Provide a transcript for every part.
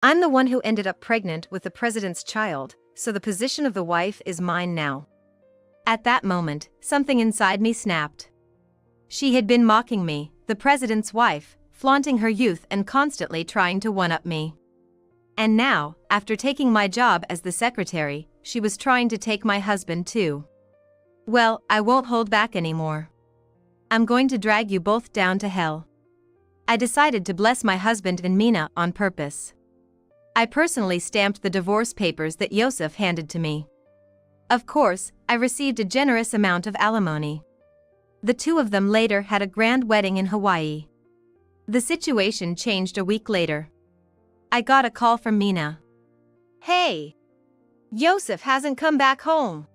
I'm the one who ended up pregnant with the president's child, so the position of the wife is mine now. At that moment, something inside me snapped. She had been mocking me, the president's wife, flaunting her youth and constantly trying to one-up me. And now, after taking my job as the secretary, she was trying to take my husband too. Well, I won't hold back anymore. I'm going to drag you both down to hell. I decided to bless my husband and Mina on purpose. I personally stamped the divorce papers that Yosef handed to me. Of course, I received a generous amount of alimony. The two of them later had a grand wedding in Hawaii. The situation changed a week later. I got a call from Mina. Hey! Yosef hasn't come back home.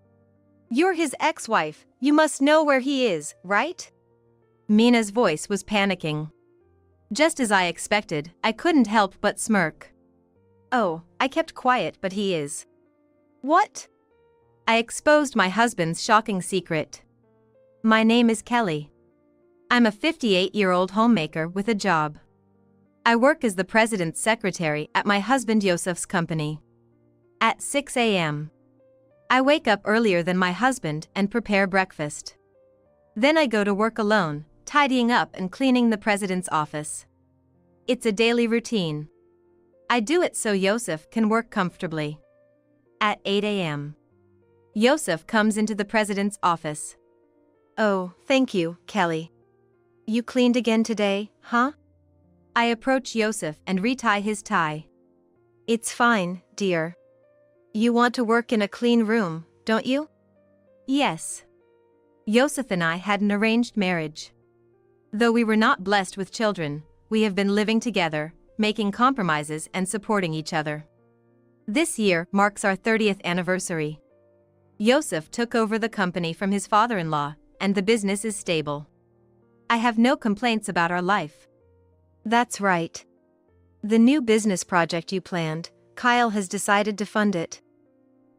You're his ex-wife, you must know where he is, right? Mina's voice was panicking. Just as I expected, I couldn't help but smirk. Oh, I kept quiet, but he is. What? I exposed my husband's shocking secret. My name is Kelly. I'm a 58-year-old homemaker with a job. I work as the president's secretary at my husband Yosef's company. At 6 a.m. I wake up earlier than my husband and prepare breakfast. Then I go to work alone, tidying up and cleaning the president's office. It's a daily routine. I do it so Yosef can work comfortably. At 8 a.m. Yosef comes into the president's office. Oh, thank you, Kelly. You cleaned again today, huh? I approach Yosef and retie his tie. It's fine, dear. You want to work in a clean room, don't you? Yes. Yosef and I had an arranged marriage. Though we were not blessed with children, we have been living together, making compromises and supporting each other. This year marks our 30th anniversary. Yosef took over the company from his father-in-law, and the business is stable. I have no complaints about our life. That's right. The new business project you planned, Kyle has decided to fund it.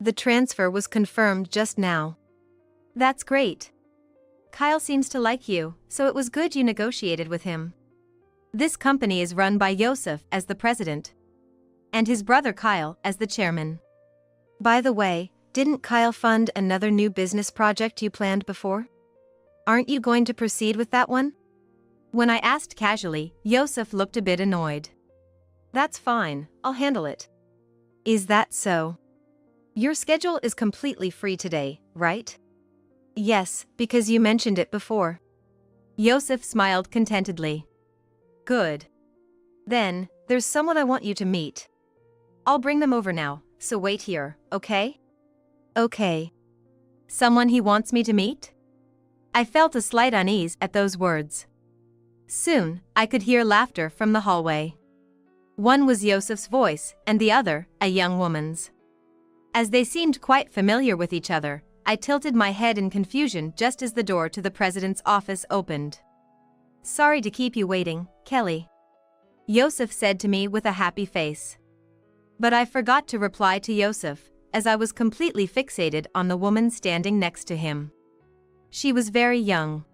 The transfer was confirmed just now. That's great. Kyle seems to like you, so it was good you negotiated with him. This company is run by Yosef as the president, and his brother Kyle as the chairman. By the way, didn't Kyle fund another new business project you planned before? Aren't you going to proceed with that one? When I asked casually, Yosef looked a bit annoyed. That's fine, I'll handle it. Is that so? Your schedule is completely free today, right? Yes, because you mentioned it before. Yosef smiled contentedly. Good. Then, there's someone I want you to meet. I'll bring them over now, so wait here, okay? Okay. Someone he wants me to meet? I felt a slight unease at those words. Soon, I could hear laughter from the hallway. One was Yosef's voice, and the other, a young woman's. As they seemed quite familiar with each other, I tilted my head in confusion just as the door to the president's office opened. Sorry to keep you waiting, Kelly. Yosef said to me with a happy face. But I forgot to reply to Yosef, as I was completely fixated on the woman standing next to him. She was very young.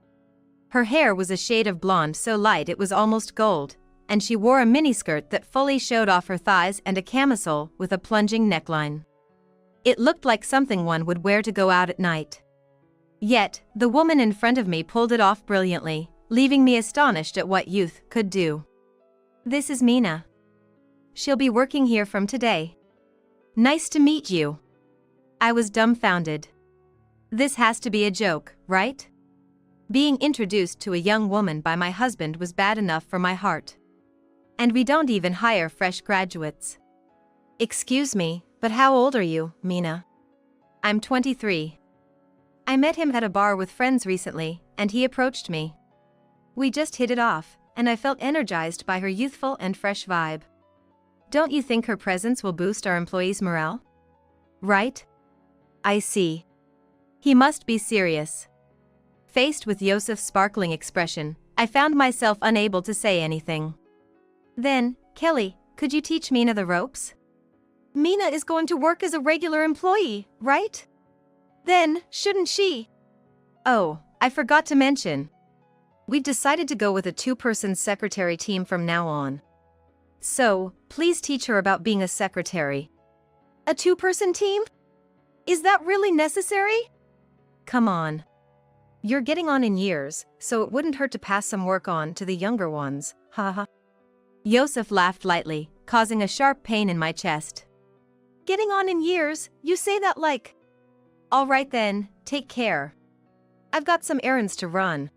Her hair was a shade of blonde so light it was almost gold, and she wore a miniskirt that fully showed off her thighs and a camisole with a plunging neckline. It looked like something one would wear to go out at night. Yet, the woman in front of me pulled it off brilliantly, leaving me astonished at what youth could do. This is Mina. She'll be working here from today. Nice to meet you. I was dumbfounded. This has to be a joke, right? Being introduced to a young woman by my husband was bad enough for my heart. And we don't even hire fresh graduates. Excuse me, but how old are you, Mina? I'm 23. I met him at a bar with friends recently, and he approached me. We just hit it off, and I felt energized by her youthful and fresh vibe. Don't you think her presence will boost our employees' morale? Right? I see. He must be serious. Faced with Yosef's sparkling expression, I found myself unable to say anything. Then, Kelly, could you teach Mina the ropes? Mina is going to work as a regular employee, right? Then, shouldn't she? Oh, I forgot to mention. We've decided to go with a two-person secretary team from now on. So, please teach her about being a secretary. A two-person team? Is that really necessary? Come on. You're getting on in years, so it wouldn't hurt to pass some work on to the younger ones, haha. Yosef laughed lightly, causing a sharp pain in my chest. Getting on in years, you say that like... All right then, take care. I've got some errands to run.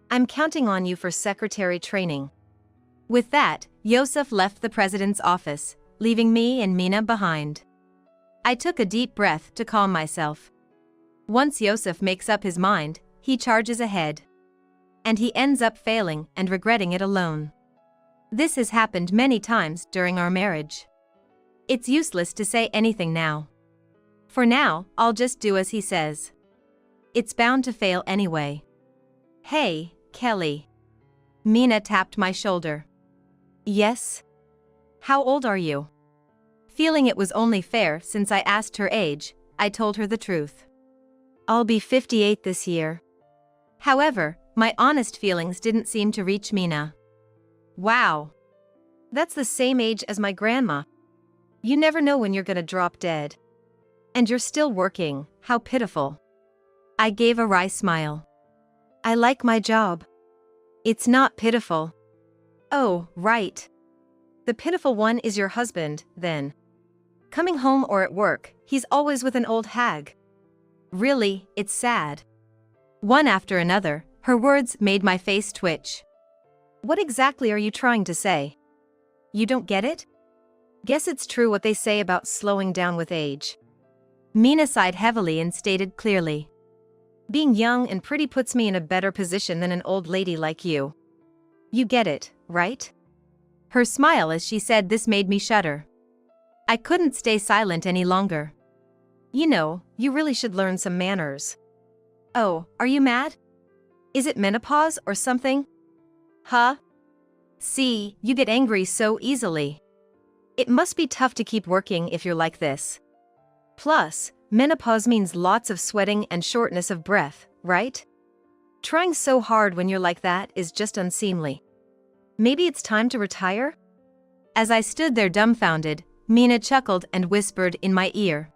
I'm counting on you for secretary training. With that, Yosef left the president's office, leaving me and Mina behind. I took a deep breath to calm myself. Once Yosef makes up his mind, he charges ahead. And he ends up failing and regretting it alone. This has happened many times during our marriage. It's useless to say anything now. For now, I'll just do as he says. It's bound to fail anyway. Hey, Kelly. Mina tapped my shoulder. Yes? How old are you? Feeling it was only fair since I asked her age, I told her the truth. I'll be 58 this year. However, my honest feelings didn't seem to reach Mina. Wow. That's the same age as my grandma. You never know when you're gonna drop dead. And you're still working, how pitiful. I gave a wry smile. I like my job. It's not pitiful. Oh, right. The pitiful one is your husband, then. Coming home or at work, he's always with an old hag. Really, it's sad. One after another, her words made my face twitch. What exactly are you trying to say? You don't get it? Guess it's true what they say about slowing down with age. Mina sighed heavily and stated clearly. Being young and pretty puts me in a better position than an old lady like you. You get it, right? Her smile as she said this made me shudder. I couldn't stay silent any longer. You know, you really should learn some manners. Oh, are you mad? Is it menopause or something? Huh? See, you get angry so easily. It must be tough to keep working if you're like this. Plus, menopause means lots of sweating and shortness of breath, right? Trying so hard when you're like that is just unseemly. Maybe it's time to retire? As I stood there dumbfounded, Mina chuckled and whispered in my ear.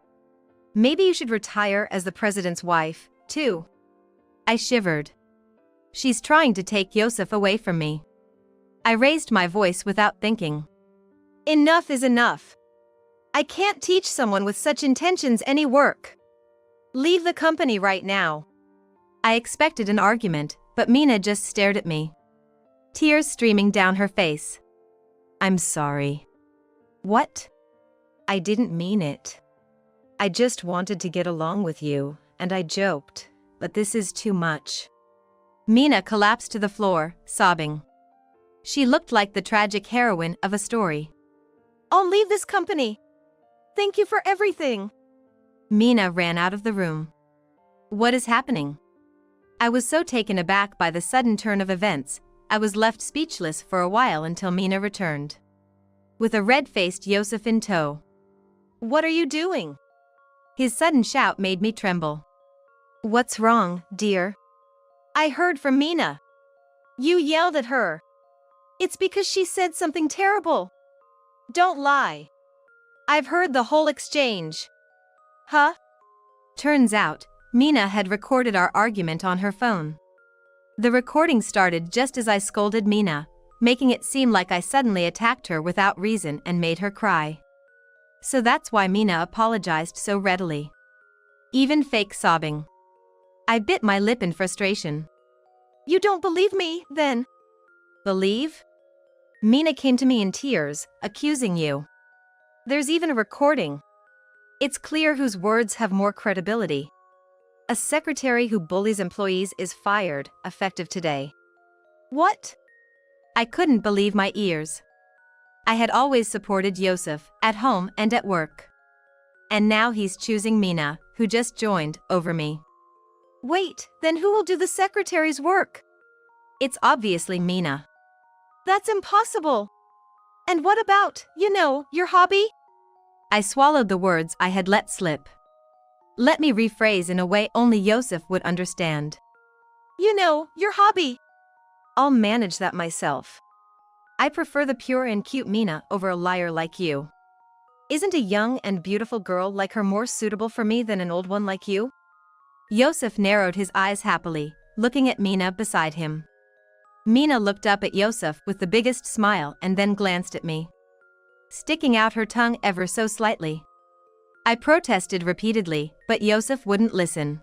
Maybe you should retire as the president's wife, too. I shivered. She's trying to take Yosef away from me. I raised my voice without thinking. Enough is enough. I can't teach someone with such intentions any work. Leave the company right now. I expected an argument, but Mina just stared at me. Tears streaming down her face. I'm sorry. What? I didn't mean it. I just wanted to get along with you, and I joked, but this is too much. Mina collapsed to the floor, sobbing. She looked like the tragic heroine of a story. I'll leave this company. Thank you for everything. Mina ran out of the room. What is happening? I was so taken aback by the sudden turn of events, I was left speechless for a while until Mina returned. With a red-faced Yosef in tow. What are you doing? His sudden shout made me tremble. What's wrong, dear? I heard from Mina. You yelled at her. It's because she said something terrible. Don't lie. I've heard the whole exchange. Huh? Turns out, Mina had recorded our argument on her phone. The recording started just as I scolded Mina, making it seem like I suddenly attacked her without reason and made her cry. So that's why Mina apologized so readily. Even fake sobbing. I bit my lip in frustration. You don't believe me, then? Believe? Mina came to me in tears, accusing you. There's even a recording. It's clear whose words have more credibility. A secretary who bullies employees is fired, effective today. What? I couldn't believe my ears. I had always supported Yosef, at home and at work. And now he's choosing Mina, who just joined, over me. Wait, then who will do the secretary's work? It's obviously Mina. That's impossible. And what about, your hobby? I swallowed the words I had let slip. Let me rephrase in a way only Yosef would understand. Your hobby. I'll manage that myself. I prefer the pure and cute Mina over a liar like you. Isn't a young and beautiful girl like her more suitable for me than an old one like you? Yosef narrowed his eyes happily, looking at Mina beside him. Mina looked up at Yosef with the biggest smile and then glanced at me, sticking out her tongue ever so slightly. I protested repeatedly, but Yosef wouldn't listen.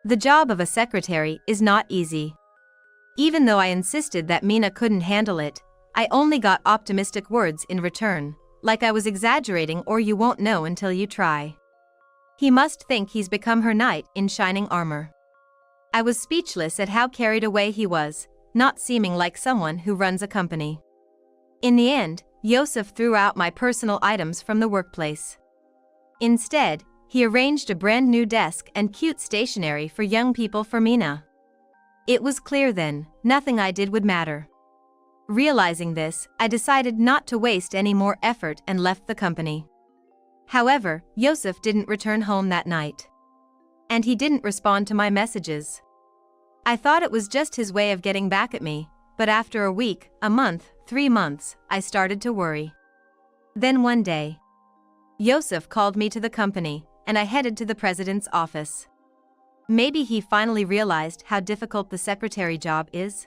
The job of a secretary is not easy. Even though I insisted that Mina couldn't handle it, I only got optimistic words in return, like I was exaggerating or you won't know until you try. He must think he's become her knight in shining armor. I was speechless at how carried away he was, not seeming like someone who runs a company. In the end, Yosef threw out my personal items from the workplace. Instead, he arranged a brand new desk and cute stationery for young people for Mina. It was clear then, nothing I did would matter. Realizing this, I decided not to waste any more effort and left the company. However, Yosef didn't return home that night. And he didn't respond to my messages. I thought it was just his way of getting back at me, but after a week, a month, 3 months, I started to worry. Then one day, Yosef called me to the company, and I headed to the president's office. Maybe he finally realized how difficult the secretary job is.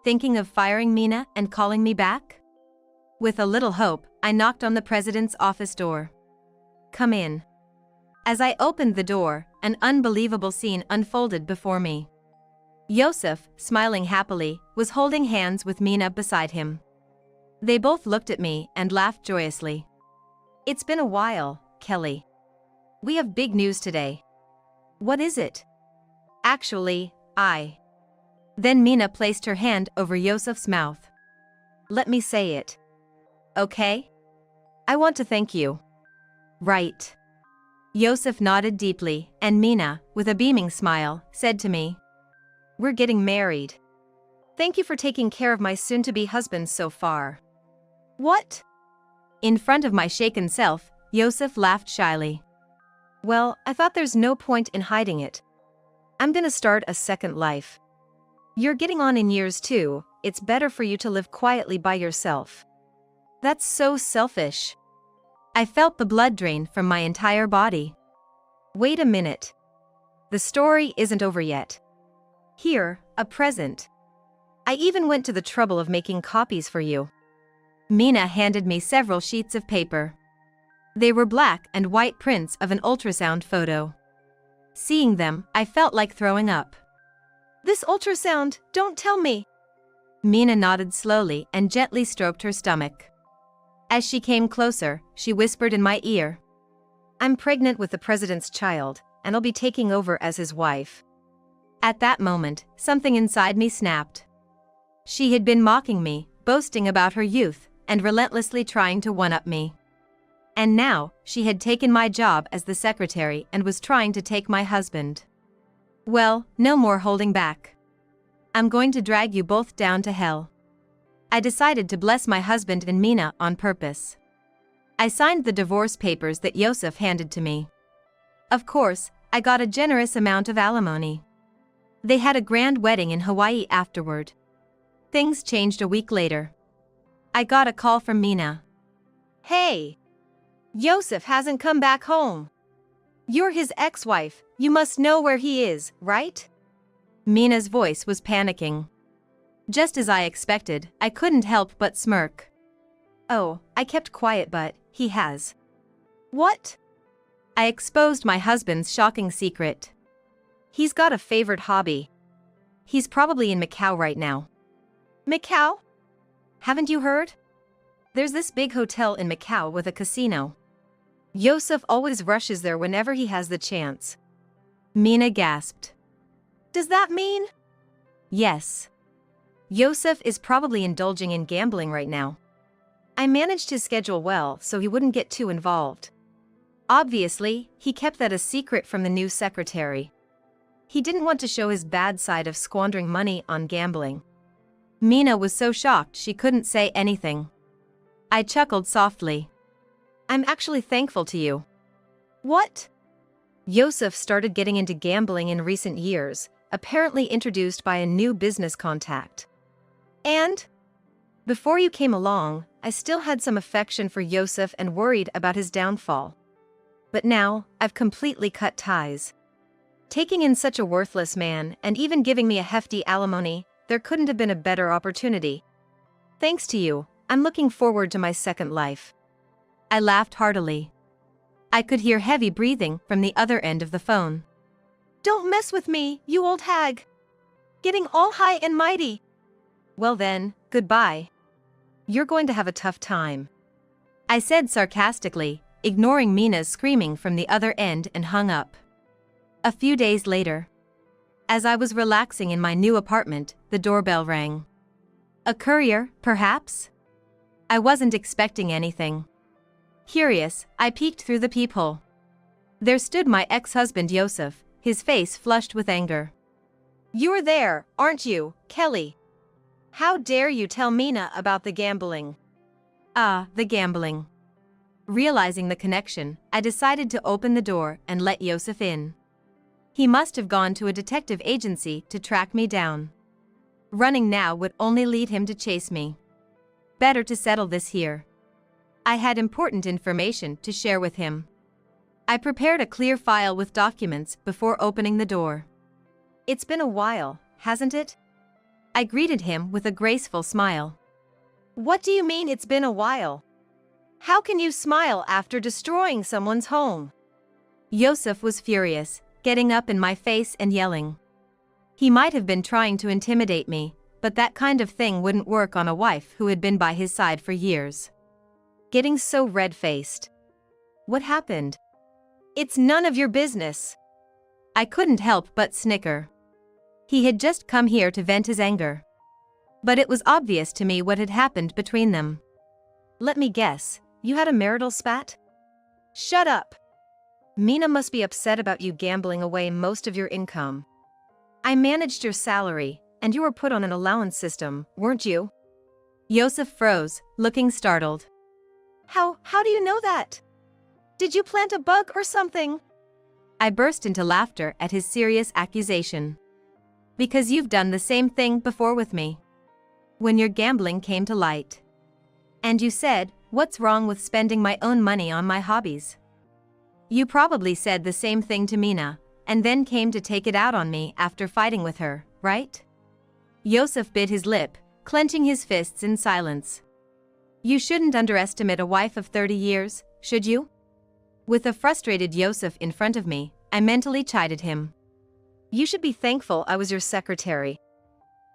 Thinking of firing Mina and calling me back? With a little hope, I knocked on the president's office door. Come in. As I opened the door, an unbelievable scene unfolded before me. Yosef, smiling happily, was holding hands with Mina beside him. They both looked at me and laughed joyously. It's been a while, Kelly. We have big news today. What is it? Actually, Then Mina placed her hand over Yosef's mouth. Let me say it. Okay? I want to thank you. Right. Yosef nodded deeply, and Mina, with a beaming smile, said to me, We're getting married. Thank you for taking care of my soon-to-be husband so far. What? In front of my shaken self, Yosef laughed shyly. Well, I thought there's no point in hiding it. I'm gonna start a second life. You're getting on in years too, it's better for you to live quietly by yourself. That's so selfish. I felt the blood drain from my entire body. Wait a minute. The story isn't over yet. Here, a present. I even went to the trouble of making copies for you. Mina handed me several sheets of paper. They were black and white prints of an ultrasound photo. Seeing them, I felt like throwing up. This ultrasound, don't tell me. Mina nodded slowly and gently stroked her stomach. As she came closer, she whispered in my ear. I'm pregnant with the president's child, and I'll be taking over as his wife. At that moment, something inside me snapped. She had been mocking me, boasting about her youth, and relentlessly trying to one-up me. And now, she had taken my job as the secretary and was trying to take my husband. Well, no more holding back. I'm going to drag you both down to hell. I decided to bless my husband and Mina on purpose. I signed the divorce papers that Yosef handed to me. Of course, I got a generous amount of alimony. They had a grand wedding in Hawaii afterward. Things changed a week later. I got a call from Mina. Hey! Yosef hasn't come back home. You're his ex-wife, you must know where he is, right? Mina's voice was panicking. Just as I expected, I couldn't help but smirk. Oh, I kept quiet but, he has. What? I exposed my husband's shocking secret. He's got a favorite hobby. He's probably in Macau right now. Macau? Haven't you heard? There's this big hotel in Macau with a casino. Yosef always rushes there whenever he has the chance. Mina gasped. Does that mean? Yes. Yosef is probably indulging in gambling right now. I managed his schedule well so he wouldn't get too involved. Obviously, he kept that a secret from the new secretary. He didn't want to show his bad side of squandering money on gambling. Mina was so shocked she couldn't say anything. I chuckled softly. I'm actually thankful to you. What? Yosef started getting into gambling in recent years, apparently introduced by a new business contact. And? Before you came along, I still had some affection for Yosef and worried about his downfall. But now, I've completely cut ties. Taking in such a worthless man and even giving me a hefty alimony, there couldn't have been a better opportunity. Thanks to you, I'm looking forward to my second life. I laughed heartily. I could hear heavy breathing from the other end of the phone. Don't mess with me, you old hag. Getting all high and mighty. Well then, goodbye. You're going to have a tough time. I said sarcastically, ignoring Mina's screaming from the other end, and hung up. A few days later, as I was relaxing in my new apartment, the doorbell rang. A courier, perhaps? I wasn't expecting anything. Curious, I peeked through the peephole. There stood my ex-husband Yosef, his face flushed with anger. You're there, aren't you, Kelly? How dare you tell Mina about the gambling? Ah, the gambling. Realizing the connection, I decided to open the door and let Yosef in. He must have gone to a detective agency to track me down. Running now would only lead him to chase me. Better to settle this here. I had important information to share with him. I prepared a clear file with documents before opening the door. It's been a while, hasn't it? I greeted him with a graceful smile. What do you mean it's been a while? How can you smile after destroying someone's home? Yosef was furious, getting up in my face and yelling. He might have been trying to intimidate me, but that kind of thing wouldn't work on a wife who had been by his side for years. Getting so red-faced. What happened? It's none of your business. I couldn't help but snicker. He had just come here to vent his anger. But it was obvious to me what had happened between them. Let me guess, you had a marital spat? Shut up! Mina must be upset about you gambling away most of your income. I managed your salary, and you were put on an allowance system, weren't you? Yosef froze, looking startled. How do you know that? Did you plant a bug or something? I burst into laughter at his serious accusation. Because you've done the same thing before with me. When your gambling came to light. And you said, what's wrong with spending my own money on my hobbies? You probably said the same thing to Mina, and then came to take it out on me after fighting with her, right? Yosef bit his lip, clenching his fists in silence. You shouldn't underestimate a wife of 30 years, should you? With a frustrated Yosef in front of me, I mentally chided him. You should be thankful I was your secretary.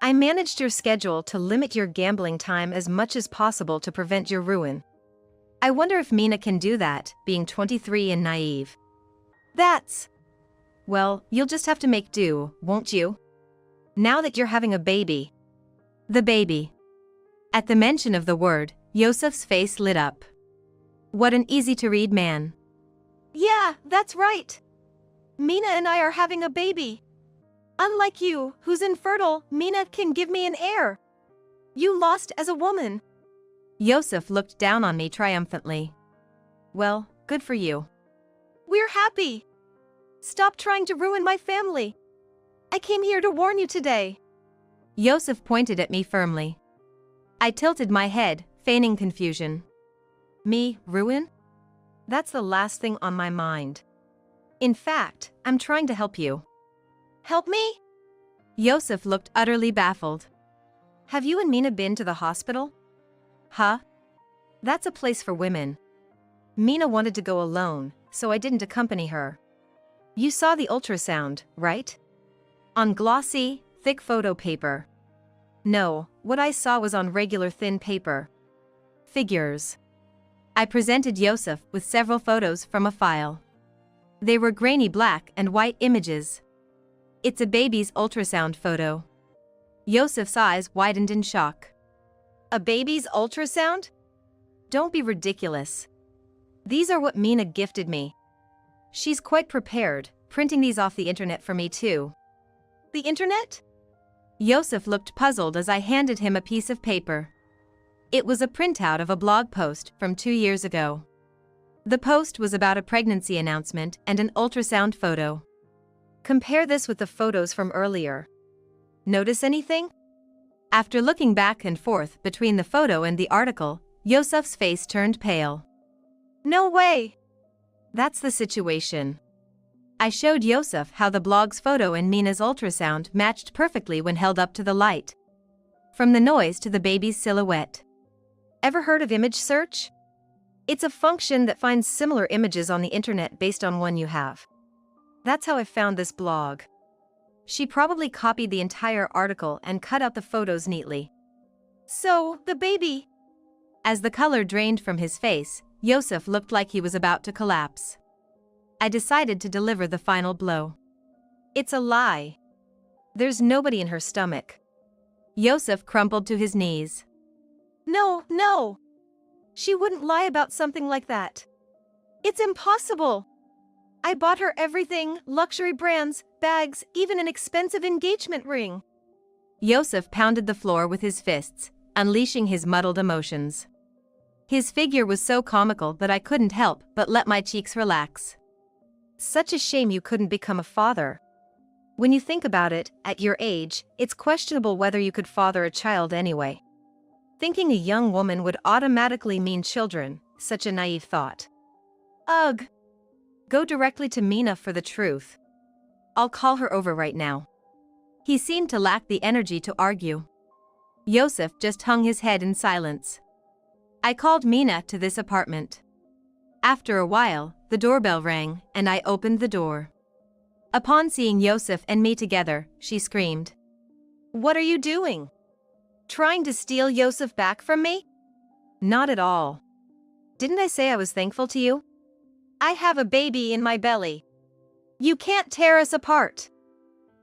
I managed your schedule to limit your gambling time as much as possible to prevent your ruin. I wonder if Mina can do that, being 23 and naive. Well, you'll just have to make do, won't you? Now that you're having a baby. The baby. At the mention of the word, Yosef's face lit up. What an easy-to-read man. Yeah, that's right. Mina and I are having a baby. Unlike you, who's infertile, Mina can give me an heir. You lost as a woman. Yosef looked down on me triumphantly. Well, good for you. We're happy. Stop trying to ruin my family. I came here to warn you today. Yosef pointed at me firmly. I tilted my head, feigning confusion. Me, ruin? That's the last thing on my mind. In fact, I'm trying to help you. Help me? Yosef looked utterly baffled. Have you and Mina been to the hospital? Huh? That's a place for women. Mina wanted to go alone, so I didn't accompany her. You saw the ultrasound, right? On glossy, thick photo paper. No, what I saw was on regular thin paper. Figures. I presented Yosef with several photos from a file. They were grainy black and white images. It's a baby's ultrasound photo. Yosef's eyes widened in shock. A baby's ultrasound? Don't be ridiculous. These are what Mina gifted me. She's quite prepared, printing these off the internet for me too. The internet? Yosef looked puzzled as I handed him a piece of paper. It was a printout of a blog post from 2 years ago. The post was about a pregnancy announcement and an ultrasound photo. Compare this with the photos from earlier. Notice anything? After looking back and forth between the photo and the article, Yosef's face turned pale. No way! That's the situation. I showed Yosef how the blog's photo and Mina's ultrasound matched perfectly when held up to the light. From the noise to the baby's silhouette. Ever heard of image search? It's a function that finds similar images on the internet based on one you have. That's how I found this blog. She probably copied the entire article and cut out the photos neatly. So, the baby. As the color drained from his face, Yosef looked like he was about to collapse. I decided to deliver the final blow. It's a lie. There's nobody in her stomach. Yosef crumpled to his knees. No. She wouldn't lie about something like that. It's impossible. I bought her everything, luxury brands, bags, even an expensive engagement ring. Yosef pounded the floor with his fists, unleashing his muddled emotions. His figure was so comical that I couldn't help but let my cheeks relax. Such a shame you couldn't become a father. When you think about it, at your age, it's questionable whether you could father a child anyway. Thinking a young woman would automatically mean children, such a naive thought. Ugh. Go directly to Mina for the truth. I'll call her over right now. He seemed to lack the energy to argue. Yosef just hung his head in silence. I called Mina to this apartment. After a while, the doorbell rang, and I opened the door. Upon seeing Yosef and me together, she screamed. What are you doing? Trying to steal Yosef back from me? Not at all. Didn't I say I was thankful to you? I have a baby in my belly. You can't tear us apart.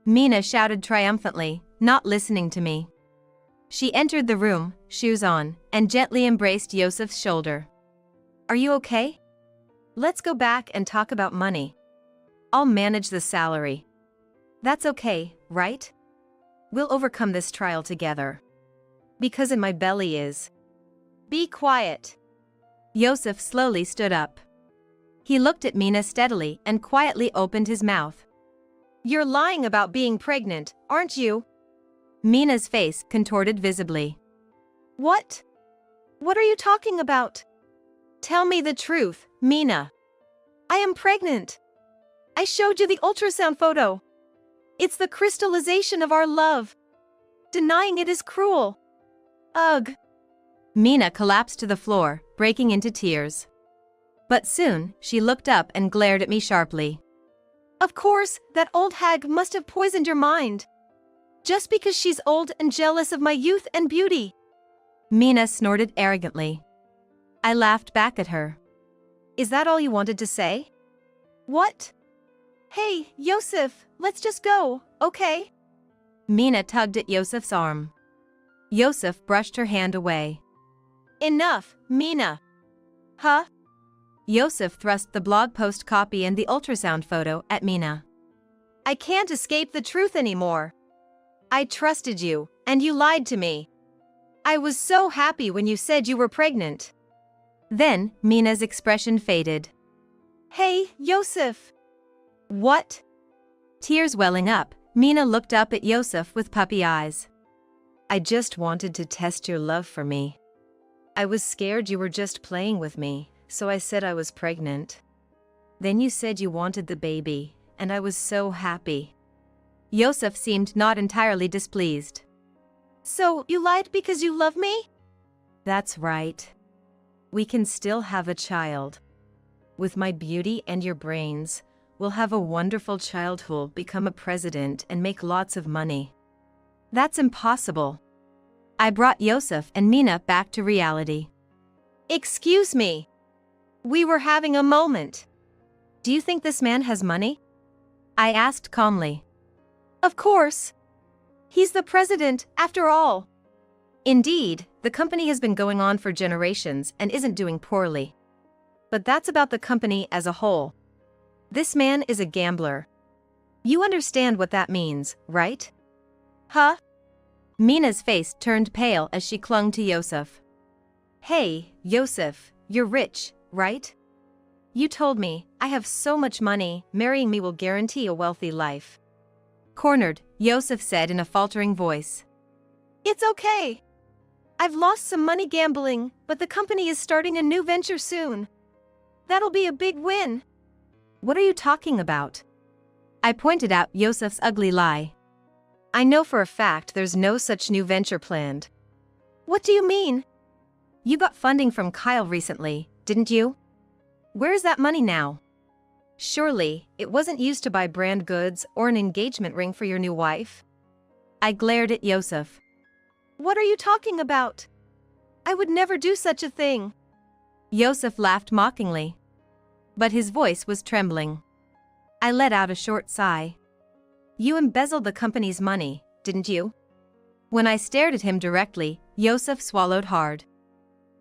Mina shouted triumphantly, not listening to me. She entered the room, shoes on, and gently embraced Yosef's shoulder. Are you okay? Let's go back and talk about money. I'll manage the salary. That's okay, right? We'll overcome this trial together. Because in my belly is. Be quiet. Yosef slowly stood up. He looked at Mina steadily and quietly opened his mouth. You're lying about being pregnant, aren't you? Mina's face contorted visibly. What? What are you talking about? Tell me the truth, Mina. I am pregnant. I showed you the ultrasound photo. It's the crystallization of our love. Denying it is cruel. Ugh. Mina collapsed to the floor, breaking into tears. But soon, she looked up and glared at me sharply. Of course, that old hag must have poisoned your mind. Just because she's old and jealous of my youth and beauty. Mina snorted arrogantly. I laughed back at her. Is that all you wanted to say? What? Hey, Yosef, let's just go, okay? Mina tugged at Yosef's arm. Yosef brushed her hand away. Enough, Mina. Huh? Yosef thrust the blog post copy and the ultrasound photo at Mina. I can't escape the truth anymore. I trusted you, and you lied to me. I was so happy when you said you were pregnant. Then, Mina's expression faded. Hey, Yosef. What? Tears welling up, Mina looked up at Yosef with puppy eyes. I just wanted to test your love for me. I was scared you were just playing with me, so I said I was pregnant. Then you said you wanted the baby, and I was so happy. Yosef seemed not entirely displeased. So, you lied because you love me? That's right. We can still have a child. With my beauty and your brains, we'll have a wonderful child who'll become a president and make lots of money. That's impossible. I brought Yosef and Mina back to reality. Excuse me. We were having a moment. Do you think this man has money? I asked calmly. Of course. He's the president, after all. Indeed, the company has been going on for generations and isn't doing poorly. But that's about the company as a whole. This man is a gambler. You understand what that means, right? Huh? Mina's face turned pale as she clung to Yosef. Hey, Yosef, you're rich, right? You told me, I have so much money, marrying me will guarantee a wealthy life. Cornered, Yosef said in a faltering voice. It's okay. I've lost some money gambling, but the company is starting a new venture soon. That'll be a big win. What are you talking about? I pointed out Yosef's ugly lie. I know for a fact there's no such new venture planned. What do you mean? You got funding from Kyle recently, didn't you? Where's that money now? Surely, it wasn't used to buy brand goods or an engagement ring for your new wife? I glared at Yosef. What are you talking about? I would never do such a thing. Yosef laughed mockingly. But his voice was trembling. I let out a short sigh. You embezzled the company's money, didn't you? When I stared at him directly, Yosef swallowed hard.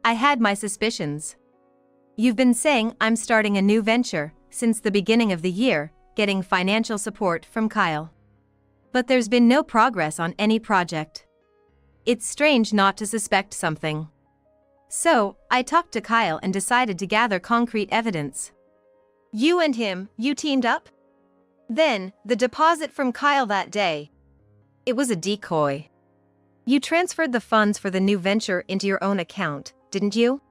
I had my suspicions. You've been saying I'm starting a new venture since the beginning of the year, getting financial support from Kyle. But there's been no progress on any project. It's strange not to suspect something. So, I talked to Kyle and decided to gather concrete evidence. You and him, you teamed up? Then, the deposit from Kyle that day. It was a decoy. You transferred the funds for the new venture into your own account, didn't you?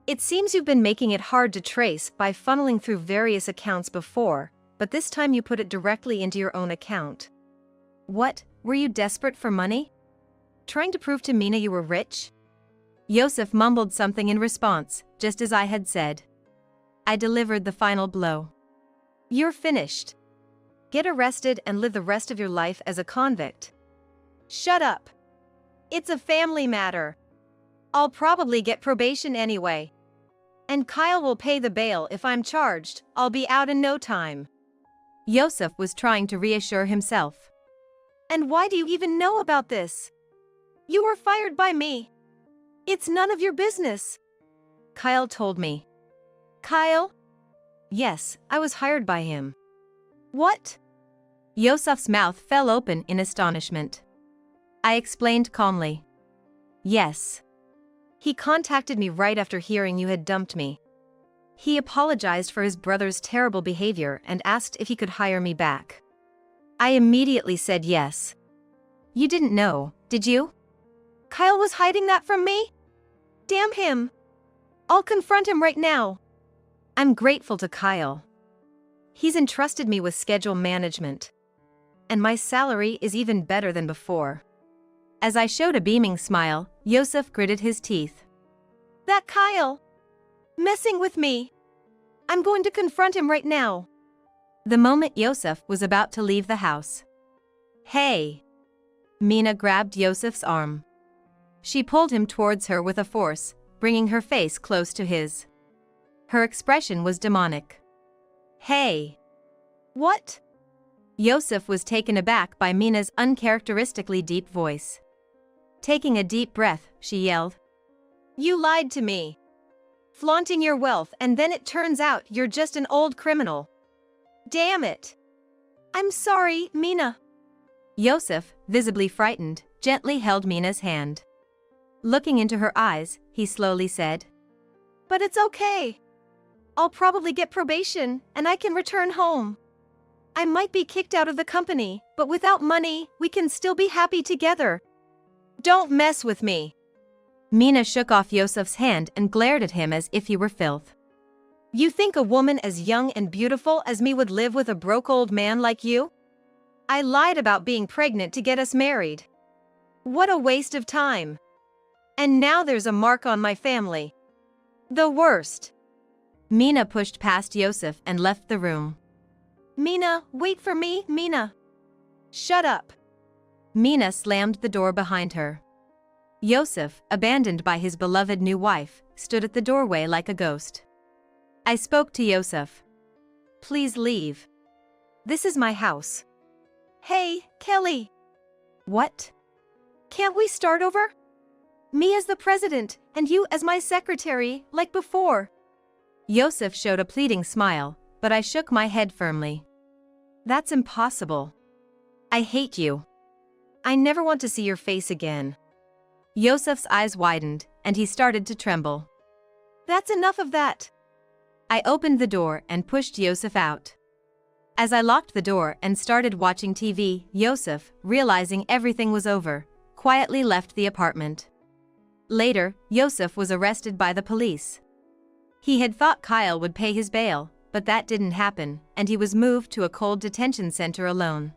It seems you've been making it hard to trace by funneling through various accounts before, but this time you put it directly into your own account. What, were you desperate for money? Trying to prove to Mina you were rich? Yosef mumbled something in response, just as I had said. I delivered the final blow. You're finished. Get arrested and live the rest of your life as a convict. Shut up. It's a family matter. I'll probably get probation anyway. And Kyle will pay the bail if I'm charged. I'll be out in no time. Yosef was trying to reassure himself. And why do you even know about this? You were fired by me. It's none of your business. Kyle told me. Kyle? Yes, I was hired by him. What? Yosef's mouth fell open in astonishment. I explained calmly. Yes. He contacted me right after hearing you had dumped me. He apologized for his brother's terrible behavior and asked if he could hire me back. I immediately said yes. You didn't know, did you? Kyle was hiding that from me? Damn him. I'll confront him right now. I'm grateful to Kyle. He's entrusted me with schedule management. And my salary is even better than before. As I showed a beaming smile, Yosef gritted his teeth. That Kyle! Messing with me! I'm going to confront him right now. The moment Yosef was about to leave the house. Hey! Mina grabbed Yosef's arm. She pulled him towards her with a force, bringing her face close to his. Her expression was demonic. Hey! What? Yosef was taken aback by Mina's uncharacteristically deep voice. Taking a deep breath, she yelled. You lied to me. Flaunting your wealth and then it turns out you're just an old criminal. Damn it. I'm sorry, Mina. Yosef, visibly frightened, gently held Mina's hand. Looking into her eyes, he slowly said. But it's okay. I'll probably get probation and I can return home. I might be kicked out of the company, but without money, we can still be happy together. Don't mess with me. Mina shook off Yosef's hand and glared at him as if he were filth. You think a woman as young and beautiful as me would live with a broke old man like you? I lied about being pregnant to get us married. What a waste of time. And now there's a mark on my family. The worst. Mina pushed past Yosef and left the room. Mina, wait for me, Mina. Shut up. Mina slammed the door behind her. Yosef, abandoned by his beloved new wife, stood at the doorway like a ghost. I spoke to Yosef. Please leave. This is my house. Hey, Kelly. What? Can't we start over? Me as the president, and you as my secretary, like before. Yosef showed a pleading smile, but I shook my head firmly. That's impossible. I hate you. I never want to see your face again. Yosef's eyes widened, and he started to tremble. That's enough of that. I opened the door and pushed Yosef out. As I locked the door and started watching TV, Yosef, realizing everything was over, quietly left the apartment. Later, Yosef was arrested by the police. He had thought Kyle would pay his bail, but that didn't happen, and he was moved to a cold detention center alone.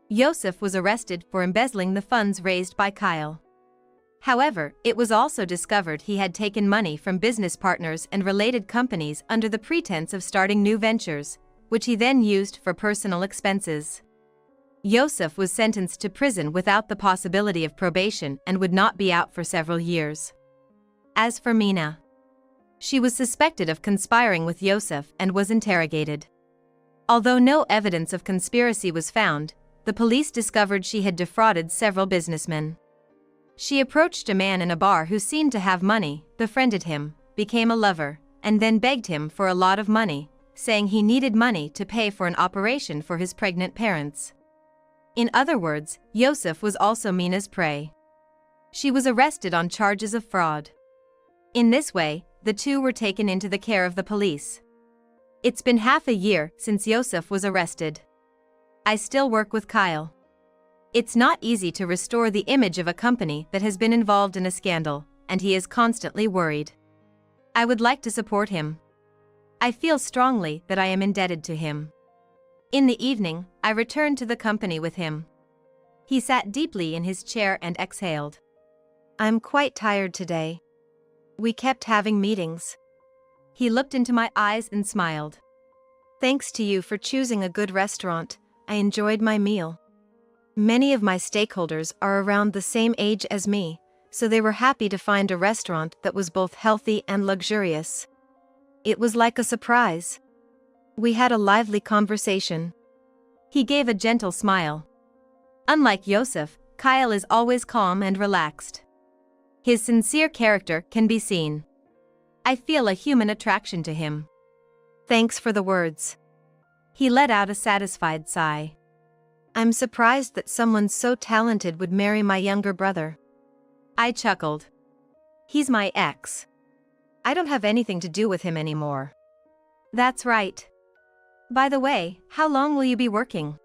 Yosef was arrested for embezzling the funds raised by Kyle. However, it was also discovered he had taken money from business partners and related companies under the pretense of starting new ventures, which he then used for personal expenses. Yosef was sentenced to prison without the possibility of probation and would not be out for several years. As for Mina, she was suspected of conspiring with Yosef and was interrogated. Although no evidence of conspiracy was found, the police discovered she had defrauded several businessmen. She approached a man in a bar who seemed to have money, befriended him, became a lover, and then begged him for a lot of money, saying he needed money to pay for an operation for his pregnant parents. In other words, Yosef was also Mina's prey. She was arrested on charges of fraud. In this way, the two were taken into the care of the police. It's been half a year since Yosef was arrested. I still work with Kyle. It's not easy to restore the image of a company that has been involved in a scandal, and he is constantly worried. I would like to support him. I feel strongly that I am indebted to him. In the evening, I returned to the company with him. He sat deeply in his chair and exhaled. I'm quite tired today. We kept having meetings. He looked into my eyes and smiled. Thanks to you for choosing a good restaurant, I enjoyed my meal. Many of my stakeholders are around the same age as me, so they were happy to find a restaurant that was both healthy and luxurious. It was like a surprise. We had a lively conversation. He gave a gentle smile. Unlike Yosef, Kyle is always calm and relaxed. His sincere character can be seen. I feel a human attraction to him. Thanks for the words. He let out a satisfied sigh. I'm surprised that someone so talented would marry my younger brother. I chuckled. He's my ex. I don't have anything to do with him anymore. That's right. By the way, how long will you be working?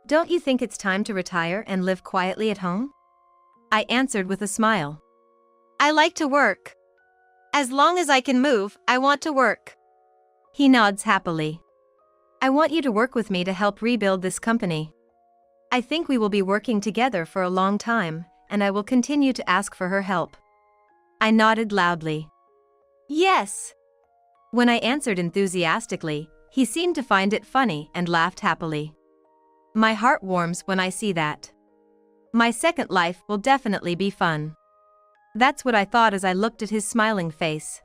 Don't you think it's time to retire and live quietly at home? I answered with a smile. I like to work. As long as I can move, I want to work. He nods happily. I want you to work with me to help rebuild this company. I think we will be working together for a long time, and I will continue to ask for her help. I nodded loudly. Yes. When I answered enthusiastically, he seemed to find it funny and laughed happily. My heart warms when I see that. My second life will definitely be fun. That's what I thought as I looked at his smiling face.